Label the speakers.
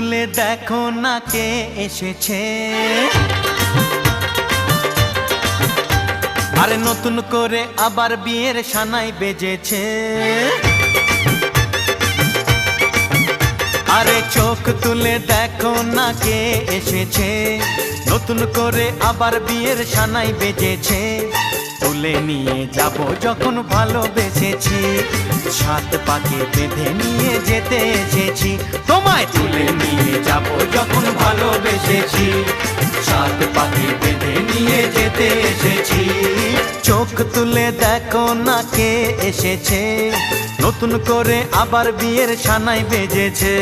Speaker 1: তুলে দেখো না কে এসেছে, আরে নতুন করে আবার বিয়ের সানাই বেজেছে। আরে চোখ তুলে দেখো না কে এসেছে, নতুন করে আবার বিয়ের সানাই বেজেছে। তুলে নিয়ে যাব যখন ভালোবেসেছি, সাত পাকে বেঁধে নিয়ে যেতে এসেছি। তোমায় তুলে নিয়ে যাব যখন ভালোবেসেছি, সাত পাকে বেঁধে নিয়ে যেতে এসেছি। চোখ তুলে দেখো না কে এসেছে, নতুন করে আবার বিয়ের সানাই বেজেছে।